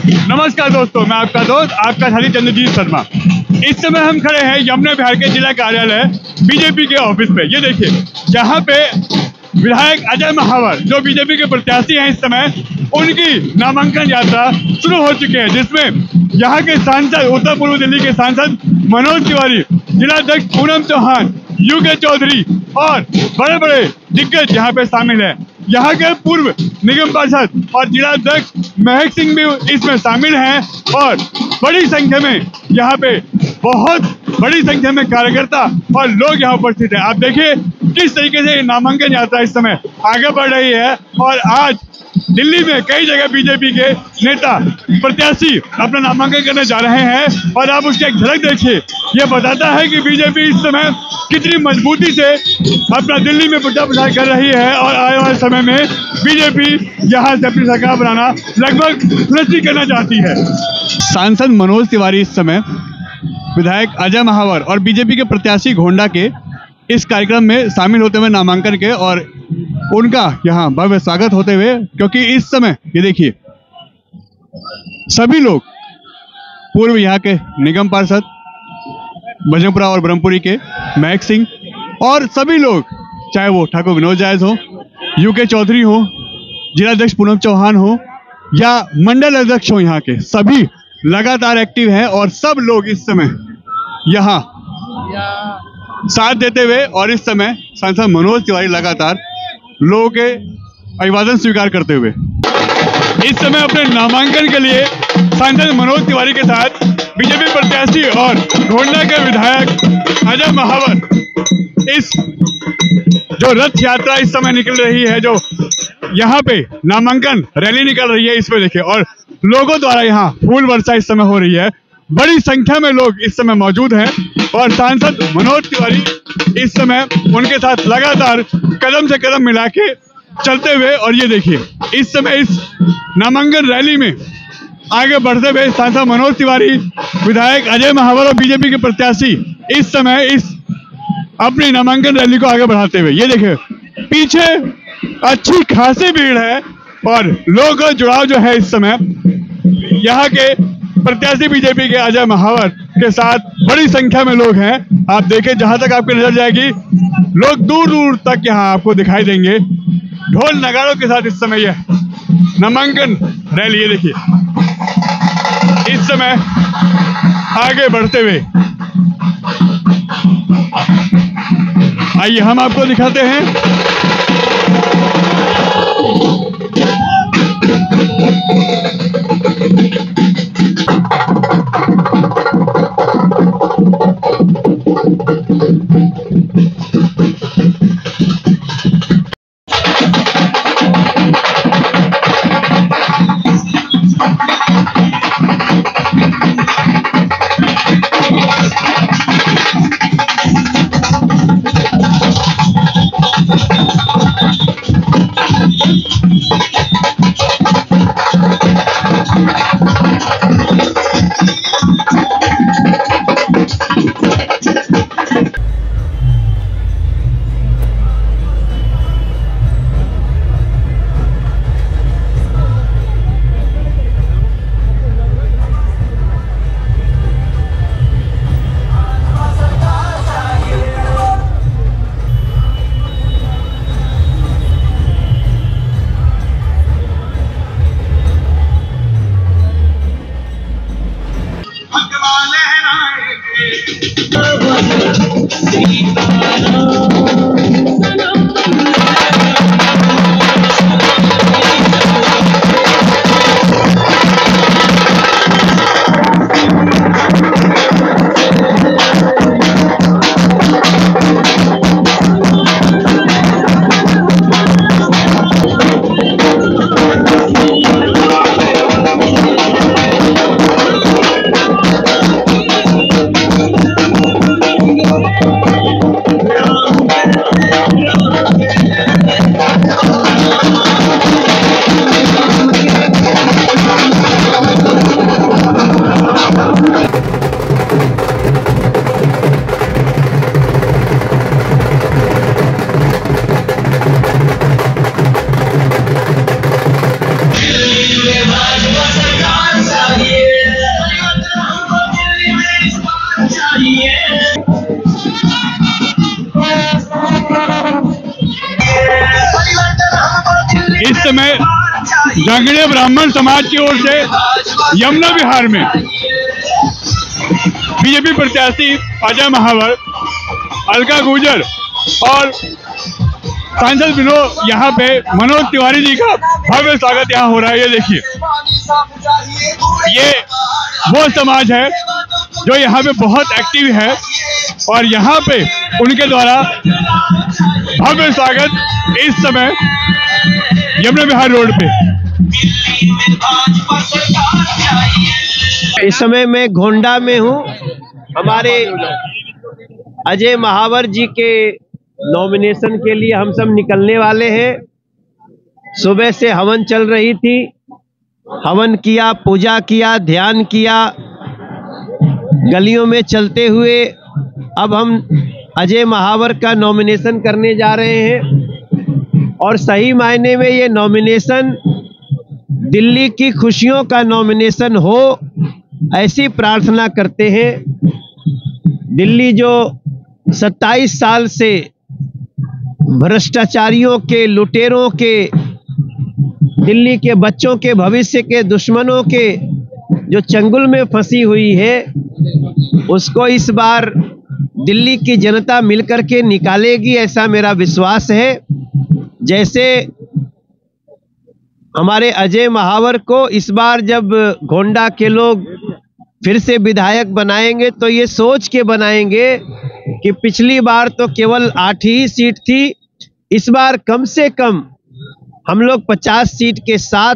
नमस्कार दोस्तों, मैं आपका दोस्त आपका साथी चंद्रजीत शर्मा। इस समय हम खड़े हैं यमुना विहार के जिला कार्यालय बीजेपी के ऑफिस पे। ये देखिए, यहाँ पे विधायक अजय महावर जो बीजेपी के प्रत्याशी हैं इस समय, उनकी नामांकन यात्रा शुरू हो चुकी है, जिसमें यहाँ के सांसद, उत्तर पूर्व दिल्ली के सांसद मनोज तिवारी, जिलाध्यक्ष पूनम चौहान, यूके चौधरी और बड़े बड़े दिग्गज यहाँ पे शामिल हैं। यहाँ के पूर्व निगम पार्षद और जिलाध्यक्ष महक सिंह भी इसमें शामिल हैं और बड़ी संख्या में यहाँ पे बहुत बड़ी संख्या में कार्यकर्ता और लोग यहाँ उपस्थित हैं। आप देखिए किस तरीके से नामांकन यात्रा इस समय आगे बढ़ रही है और आज दिल्ली में कई जगह बीजेपी के नेता प्रत्याशी अपना नामांकन करने जा रहे हैं और आप उसकी एक झलक देखिए। यह बताता है कि बीजेपी इस समय कितनी मजबूती से अपना दिल्ली में प्रचार प्रसार कर रही है और आने वाले समय में बीजेपी यहाँ से अपनी सरकार बनाना लगभग सुनिश्चित करना चाहती है। सांसद मनोज तिवारी इस समय विधायक अजय महावर और बीजेपी के प्रत्याशी घोंडा के इस कार्यक्रम में शामिल होते हुए नामांकन के, और उनका यहाँ भव्य स्वागत होते हुए, क्योंकि इस समय ये देखिए सभी लोग पूर्व यहाँ के निगम पार्षद भजनपुरा और ब्रह्मपुरी के महक सिंह और सभी लोग, चाहे वो ठाकुर विनोद जायज हो, यूके चौधरी हो, जिलाध्यक्ष पूनम चौहान हो या मंडल अध्यक्ष हो, यहाँ के सभी लगातार एक्टिव हैं और सब लोग इस समय यहाँ साथ देते हुए, और इस समय सांसद मनोज तिवारी लगातार लोगों के अभिवादन स्वीकार करते हुए इस समय अपने नामांकन के लिए सांसद मनोज तिवारी के साथ बीजेपी प्रत्याशी और घोंडा के विधायक अजय महावर इस जो रथ यात्रा इस समय निकल रही है, जो यहाँ पे नामांकन रैली निकल रही है, इसमें देखिए, और लोगों द्वारा यहाँ फूल वर्षा इस समय हो रही है। बड़ी संख्या में लोग इस समय मौजूद हैं और सांसद मनोज तिवारी इस समय उनके साथ लगातार कदम से कदम मिला के चलते हुए, और ये देखिए इस समय इस नामांकन रैली में आगे बढ़ते हुए सांसद मनोज तिवारी, विधायक अजय महावर और बीजेपी के प्रत्याशी इस समय इस अपनी नामांकन रैली को आगे बढ़ाते हुए, ये देखिए पीछे अच्छी खासी भीड़ है और लोगों का जुड़ाव जो है इस समय यहाँ के प्रत्याशी बीजेपी के अजय महावर के साथ बड़ी संख्या में लोग हैं। आप देखें, जहां तक आपकी नजर जाएगी लोग दूर दूर तक यहाँ आपको दिखाई देंगे ढोल नगाड़ों के साथ। इस समय यह नामांकन रैली, ये देखिए इस समय आगे बढ़ते हुए, आइए हम आपको दिखाते हैं। जांगड़िया ब्राह्मण समाज की ओर से यमुना विहार में बीजेपी प्रत्याशी अजय महावर, अलका गुर्जर और सांसद विनोद यहाँ पे मनोज तिवारी जी का भव्य स्वागत यहाँ हो रहा है। ये देखिए, ये वो समाज है जो यहाँ पे बहुत एक्टिव है और यहाँ पे उनके द्वारा भव्य स्वागत इस समय यमुना विहार रोड पे। इस समय मैं गोंडा में हूँ। हमारे अजय महावर जी के नॉमिनेशन के लिए हम सब निकलने वाले हैं। सुबह से हवन चल रही थी, हवन किया, पूजा किया, ध्यान किया, गलियों में चलते हुए अब हम अजय महावर का नॉमिनेशन करने जा रहे हैं। और सही मायने में ये नॉमिनेशन दिल्ली की खुशियों का नॉमिनेशन हो, ऐसी प्रार्थना करते हैं। दिल्ली जो 27 साल से भ्रष्टाचारियों के, लुटेरों के, दिल्ली के बच्चों के भविष्य के दुश्मनों के जो चंगुल में फंसी हुई है, उसको इस बार दिल्ली की जनता मिलकर के निकालेगी, ऐसा मेरा विश्वास है। जैसे हमारे अजय महावर को इस बार जब गोंडा के लोग फिर से विधायक बनाएंगे तो ये सोच के बनाएंगे कि पिछली बार तो केवल 8 ही सीट थी, इस बार कम से कम हम लोग 50 सीट के साथ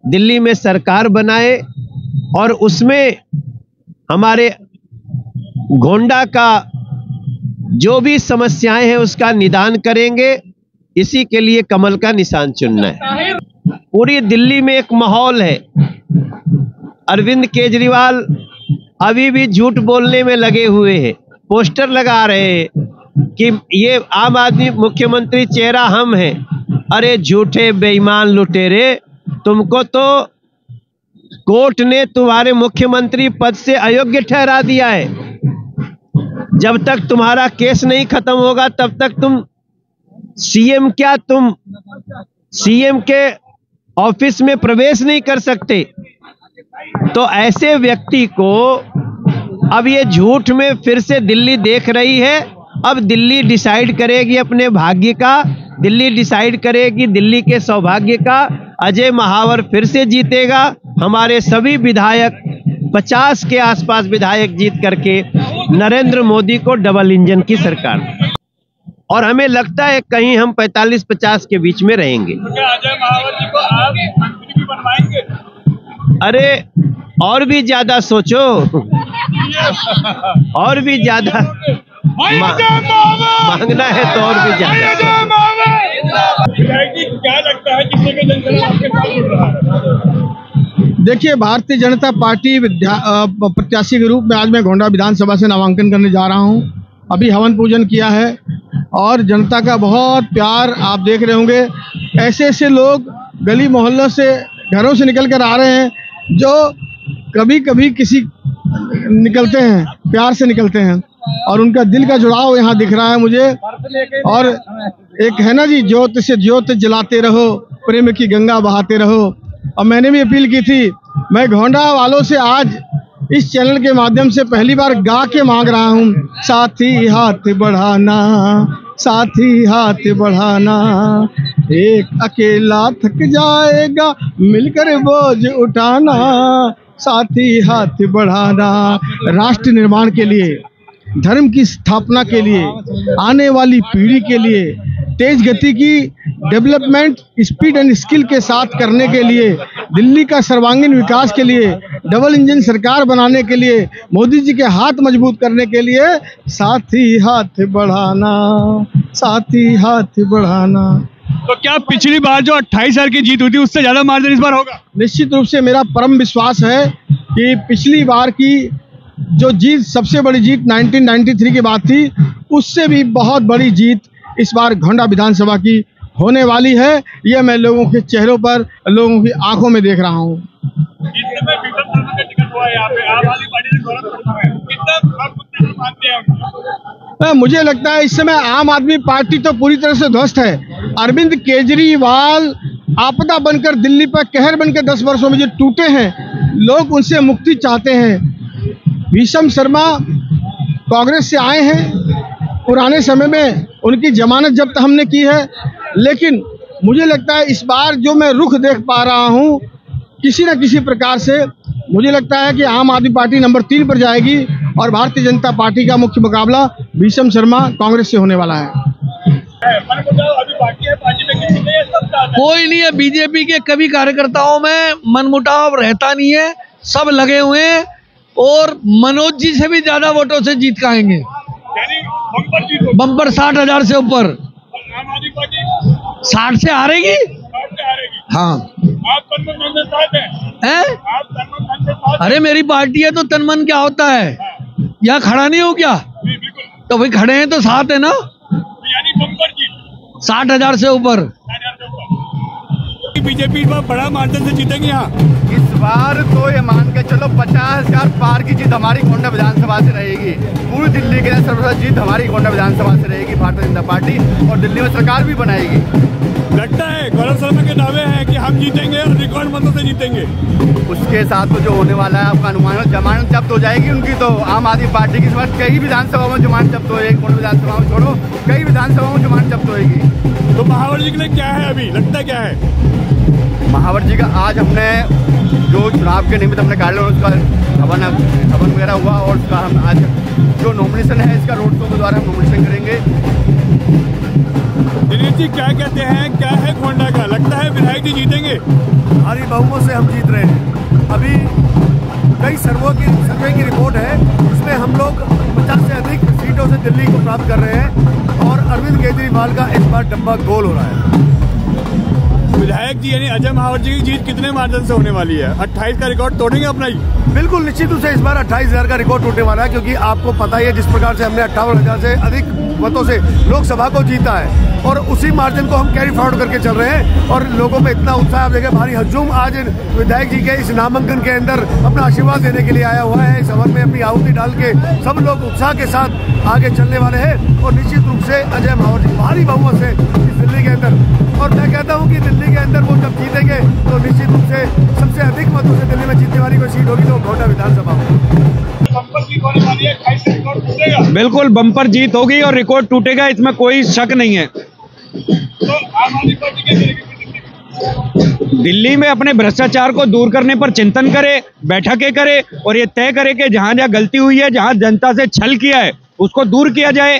दिल्ली में सरकार बनाए और उसमें हमारे गोंडा का जो भी समस्याएं हैं उसका निदान करेंगे। इसी के लिए कमल का निशान चुनना है। पूरी दिल्ली में एक माहौल है। अरविंद केजरीवाल अभी भी झूठ बोलने में लगे हुए हैं, पोस्टर लगा रहे हैं कि ये आम आदमी मुख्यमंत्री चेहरा हम हैं। अरे झूठे बेईमान लुटेरे, तुमको तो कोर्ट ने तुम्हारे मुख्यमंत्री पद से अयोग्य ठहरा दिया है। जब तक तुम्हारा केस नहीं खत्म होगा तब तक तुम सीएम क्या, तुम सीएम के ऑफिस में प्रवेश नहीं कर सकते। तो ऐसे व्यक्ति को अब ये झूठ में फिर से दिल्ली देख रही है। अब दिल्ली डिसाइड करेगी अपने भाग्य का, दिल्ली डिसाइड करेगी दिल्ली के सौभाग्य का। अजय महावर फिर से जीतेगा। हमारे सभी विधायक 50 के आसपास विधायक जीत करके नरेंद्र मोदी को डबल इंजन की सरकार, और हमें लगता है कहीं हम 45-50 के बीच में रहेंगे। क्या अजय महावर जी को आप मंत्री भी बनवाएंगे? अरे और भी ज्यादा सोचो, और भी ज्यादा मांगना है तो और भी ज्यादा। क्या लगता है कितने के जनसभा आपके साथ उड़ रहा है? देखिए, भारतीय जनता पार्टी प्रत्याशी के रूप में आज मैं गोंडा विधानसभा से नामांकन करने जा रहा हूं। अभी हवन पूजन किया है और जनता का बहुत प्यार आप देख रहे होंगे। ऐसे ऐसे लोग गली मोहल्लों से, घरों से निकल कर आ रहे हैं जो कभी कभी किसी निकलते हैं, प्यार से निकलते हैं और उनका दिल का जुड़ाव यहाँ दिख रहा है मुझे। और एक है ना जी, ज्योत से ज्योत जलाते रहो, प्रेम की गंगा बहाते रहो। और मैंने भी अपील की थी, मैं गोंडा वालों से आज इस चैनल के माध्यम से पहली बार गा के मांग रहा हूँ, साथी हाथ बढ़ाना, साथी हाथ बढ़ाना, एक अकेला थक जाएगा मिलकर बोझ उठाना, साथी हाथ बढ़ाना। राष्ट्र निर्माण के लिए, धर्म की स्थापना के लिए, आने वाली पीढ़ी के लिए, तेज गति की डेवलपमेंट स्पीड एंड स्किल के साथ करने के लिए, दिल्ली का सर्वांगीण विकास के लिए, डबल इंजन सरकार बनाने के लिए, मोदी जी के हाथ मजबूत करने के लिए साथी हाथ बढ़ाना, साथी हाथ बढ़ाना। तो क्या पिछली बार जो 28 साल की जीत हुई थी उससे ज्यादा मार्जिन इस बार होगा? निश्चित रूप से मेरा परम विश्वास है कि पिछली बार की जो जीत, सबसे बड़ी जीत 1993 के बाद थी, उससे भी बहुत बड़ी जीत इस बार गोंडा विधानसभा की होने वाली है। यह मैं लोगों के चेहरों पर, लोगों की आंखों में देख रहा हूँ। मुझे लगता है इस समय आम आदमी पार्टी तो पूरी तरह से ध्वस्त है। अरविंद केजरीवाल आपदा बनकर दिल्ली पर कहर बनकर 10 वर्षों में जो टूटे हैं, लोग उनसे मुक्ति चाहते हैं। भीषम शर्मा कांग्रेस से आए हैं, पुराने समय में उनकी जमानत जब्त हमने की है, लेकिन मुझे लगता है इस बार जो मैं रुख देख पा रहा हूँ, किसी न किसी प्रकार से मुझे लगता है कि आम आदमी पार्टी नंबर 3 पर जाएगी और भारतीय जनता पार्टी का मुख्य मुकाबला भीषम शर्मा कांग्रेस से होने वाला है। कोई नहीं है बीजेपी के, कभी कार्यकर्ताओं में मनमुटाव रहता नहीं है, सब लगे हुए हैं और मनोज जी से भी ज्यादा वोटों से जीत के आएंगे। बम्पर 60,000 से ऊपर। 60 से हारेगी। हाँ है? अरे मेरी पार्टी है तो तन मन क्या होता है, यहाँ खड़ा नहीं हो क्या? तो भाई खड़े हैं तो साथ है ना। 60,000 से ऊपर बीजेपी इस बार बड़ा मार्जिन से जीतेगी। यहाँ इस बार तो ये मान के चलो 50,000 पार की जीत हमारी गोंडा विधानसभा से रहेगी। पूरी दिल्ली के अंदर सर्वश्रेष्ठ जीत हमारी गोंडा विधानसभा से रहेगी भारतीय जनता पार्टी, और दिल्ली में सरकार भी बनाएगी। लगता है गौरव शर्मा के दावे हैं कि हम जीतेंगे और रिकॉर्ड मतों से जीतेंगे। उसके साथ तो जो होने वाला है आपका अनुमान, जमानत जब्त हो जाएगी उनकी, तो आम आदमी पार्टी की इस बार कई विधानसभा में जमानत जब्त होगी। गोंडा विधानसभा में छोड़ो, कई विधानसभा में जमानत जब्त होगी। तो महावर जी के लिए क्या है, अभी लगता क्या है? महावर जी का आज हमने जो चुनाव के निमित्त हमने कार्यालय उसका हवन वगैरह हुआ, और उसका हम आज जो नॉमिनेशन है इसका रोड शो के द्वारा हम नॉमिनेशन करेंगे। दिनेश जी क्या कहते हैं, क्या है गोंडा का? लगता है विधायक जी जीतेंगे? भारी बहुमत से हम जीत रहे हैं। अभी कई सर्वे की रिपोर्ट है, उसमें हम लोग 50 से अधिक सीटों से दिल्ली को प्राप्त कर रहे हैं, और अरविंद केजरीवाल का इस बार डब्बा गोल हो रहा है। विधायक जी यानी अजय महावर जी की जीत कितने मार्जिन से होने वाली है? 28 का रिकॉर्ड तोड़ेंगे अपना ही? बिल्कुल निश्चित रूप से इस बार 28,000 का रिकॉर्ड टूटने वाला है, क्योंकि आपको पता ही है जिस प्रकार से हमने 58,000 से अधिक मतों से लोकसभा को जीता है, और उसी मार्जिन को हम कैरी फॉरवर्ड करके चल रहे हैं। और लोगों में इतना उत्साह, आप देखें भारी हजूम आज विधायक जी के इस नामांकन के अंदर अपना आशीर्वाद देने के लिए आया हुआ है। इस हवन में अपनी आहुति डाल के सब लोग उत्साह के साथ आगे चलने वाले हैं, और निश्चित रूप से अजय महावर जी भारी बहुमत से इस दिल्ली के अंदर, और मैं कहता हूँ कि दिल्ली के अंदर वो जब जीतेंगे तो निश्चित रूप से सबसे अधिक मतों से दिल्ली में जीतने वाली कोई सीट होगी तो गोंडा विधानसभा होगी। बिल्कुल बम्पर जीत होगी और रिकॉर्ड टूटेगा, इसमें कोई शक नहीं है। दिल्ली में अपने भ्रष्टाचार को दूर करने पर चिंतन करे, बैठकें करे, और ये तय करे कि जहां जहां गलती हुई है, जहां जनता से छल किया है, उसको दूर किया जाए।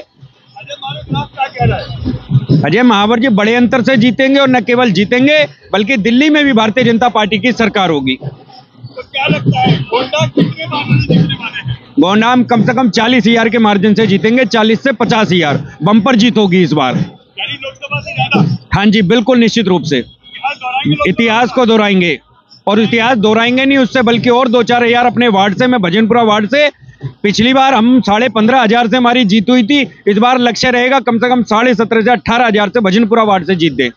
अजय महावर जी बड़े अंतर से जीतेंगे, और न केवल जीतेंगे बल्कि दिल्ली में भी भारतीय जनता पार्टी की सरकार होगी। तो क्या लगता है गोंडा कितने मार्जिन से जीतने वाले हैं? गोंडा हम कम से कम 40,000 के मार्जिन से जीतेंगे, 40 से 50,000 बम्पर जीत होगी इस बार। यानी लोकसभा से ज्यादा? हाँ जी बिल्कुल, निश्चित रूप से इतिहास को दोहराएंगे, और इतिहास दोहराएंगे नहीं उससे, बल्कि और 2-4 हजार अपने वार्ड से, मैं भजनपुरा वार्ड से, पिछली बार हम 15,500 से हमारी जीत हुई थी, इस बार लक्ष्य रहेगा कम से कम 17,500 से 18,000 से भजनपुरा वार्ड से जीत दे।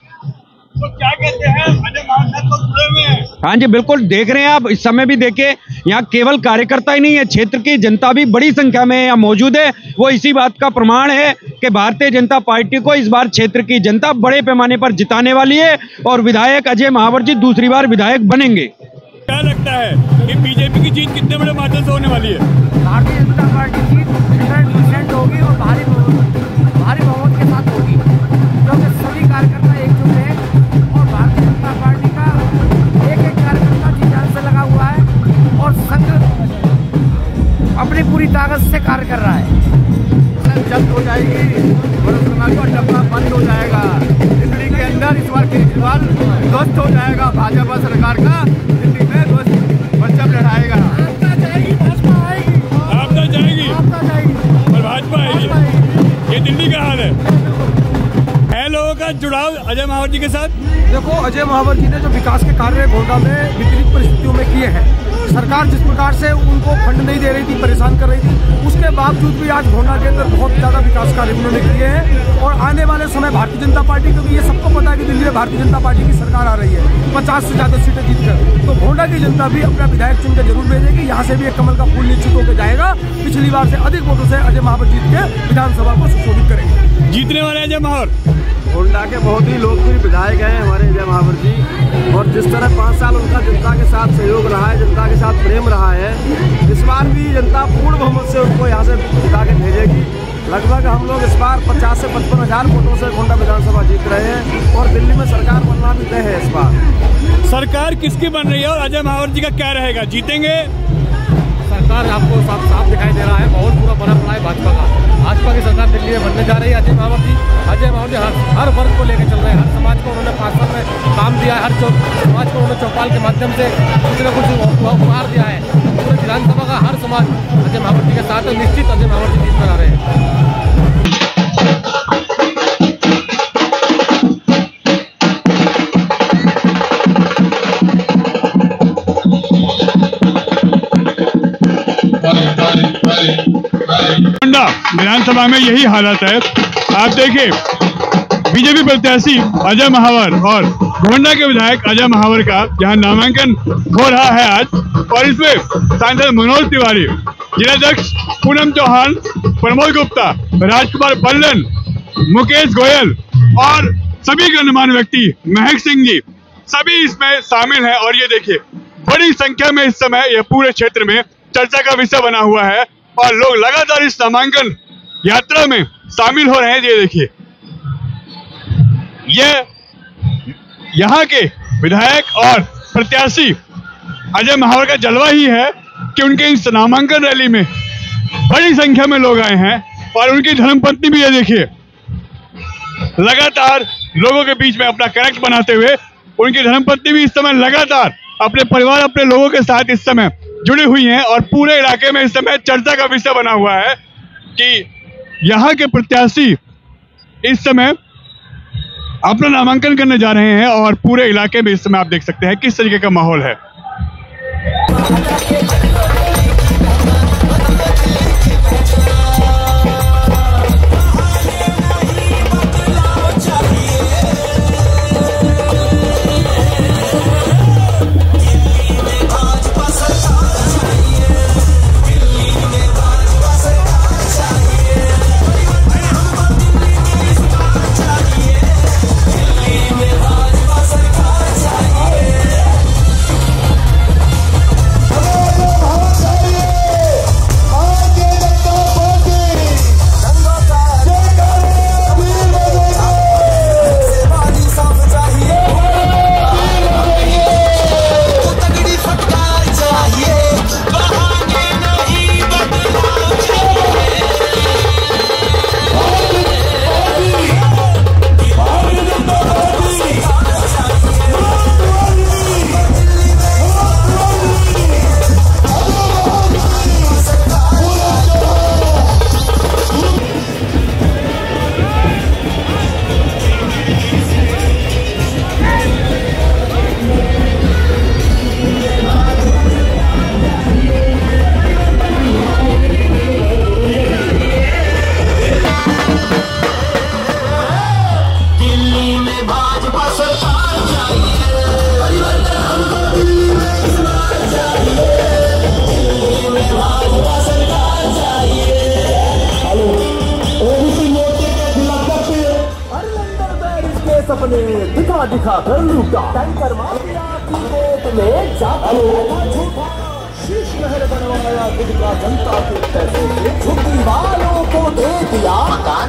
तो क्या कहते हैं, अजय महावर तो जुड़े हुए हैं? हाँ जी बिल्कुल, देख रहे हैं आप, इस समय भी देखे, यहाँ केवल कार्यकर्ता ही नहीं है, क्षेत्र की जनता भी बड़ी संख्या में यहाँ मौजूद है। वो इसी बात का प्रमाण है कि भारतीय जनता पार्टी को इस बार क्षेत्र की जनता बड़े पैमाने पर जिताने वाली है, और विधायक अजय महावर जी दूसरी बार विधायक बनेंगे। क्या लगता है कि बीजेपी की जीत कितने बड़े मार्जिन से होने वाली है? भारतीय जनता पार्टी की 100% होगी, और भारी बहुमत के साथ होगी, क्योंकि सभी कार्यकर्ता एकजुट हैं, और भारतीय जनता पार्टी का एक कार्यकर्ता जी जान से लगा हुआ है, और संघ अपनी पूरी ताकत से कार्य कर रहा है। जब्त हो जाएगी, डब्बा बंद हो जाएगा दिल्ली के अंदर। इस बार केजरीवाल ध्वस्त हो जाएगा, भाजपा सरकार का दिल्ली में ध्वस्त लड़ाएगा। आपदा जाएगी, भाजपा आएगी, आपदा जाएगी, और भाजपा आएगी। ये दिल्ली का हाल है लोगों का जुड़ाव अजय महावर जी के साथ। देखो, अजय महावर जी ने जो विकास के कार्य गोंडा में विपरीत परिस्थितियों में किए हैं, सरकार जिस प्रकार से उनको फंड नहीं दे रही थी, परेशान कर रही थी, उसके बावजूद भी आज गोंडा के अंदर बहुत ज्यादा विकास कार्य उन्होंने किए हैं। और आने वाले समय भारतीय जनता पार्टी, क्योंकि ये सबको पता है कि दिल्ली में भारतीय जनता पार्टी की सरकार आ रही है 50 से ज्यादा सीटें जीतकर, तो गोंडा की जनता भी अपना विधायक चुनकर जरूर भेजेगी। यहाँ से भी एक कमल का फूल निश्चित होकर जाएगा। पिछली बार से अधिक वोटों से अजय महावर जीत के विधानसभा को सुशोभित करेंगे। जीतने वाले अजय महावर गोंडा के बहुत ही लोकप्रिय विधायक हैं हमारे अजय महावर जी, और जिस तरह 5 साल उनका जनता के साथ सहयोग रहा है, जनता के साथ प्रेम रहा है, इस बार भी जनता पूर्ण बहुमत से उनको यहाँ से जिता के भेजेगी। लगभग हम लोग इस बार 50 से 55 हज़ार वोटों से गोंडा विधानसभा जीत रहे हैं, और दिल्ली में सरकार बनना भी तय है। इस बार सरकार किसकी बन रही है और अजय महावर जी का क्या रहेगा, जीतेंगे? सरकार आपको साफ दिखाई दे रहा है, बहुत पूरा बना पड़ा है भाजपा का। भाजपा की सरकार दिल्ली में बनने जा रही है। अजय महावर जी हर वर्ग को लेकर चल रहे हैं, हर समाज को उन्होंने 5 साल में काम दिया है, हर समाज को उन्होंने चौपाल के माध्यम से कुछ न कुछ उपहार दिया है। पूरे विधानसभा का हर समाज अजय महावर जी के साथ है, निश्चित अजय महावर जी जीत कर आ रहे हैं। गोंडा विधानसभा में यही हालत है। आप देखिए, बीजेपी प्रत्याशी अजय महावर और गोंडा के विधायक अजय महावर का जहां नामांकन हो रहा है आज, और इसमें सांसद मनोज तिवारी, जिलाध्यक्ष पूनम चौहान, प्रमोद गुप्ता, राजकुमार बल्लन, मुकेश गोयल और सभी गणमान्य व्यक्ति, महक सिंह जी, सभी इसमें शामिल हैं। और ये देखिए, बड़ी संख्या में इस समय यह पूरे क्षेत्र में चर्चा का विषय बना हुआ है और लोग लगातार इस नामांकन यात्रा में शामिल हो रहे हैं। ये देखिए, ये यहाँ के विधायक और प्रत्याशी अजय महावर का जलवा ही है कि उनके इस नामांकन रैली में बड़ी संख्या में लोग आए हैं, और उनकी धर्मपत्नी भी ये देखिए लगातार लोगों के बीच में अपना कनेक्ट बनाते हुए, उनकी धर्मपत्नी भी इस समय लगातार अपने परिवार, अपने लोगों के साथ इस समय जुड़ी हुई हैं, और पूरे इलाके में इस समय चर्चा का विषय बना हुआ है कि यहाँ के प्रत्याशी इस समय अपना नामांकन करने जा रहे हैं, और पूरे इलाके में इस समय आप देख सकते हैं किस तरीके का माहौल है। सपने दिखा दिखा कर लूटा, टैंकर माफिया की वोट में जाता झूठा, शीश महल बनवाया खुद का जनता के पैसे से, झुग्गी वालों को दे दिया मकान।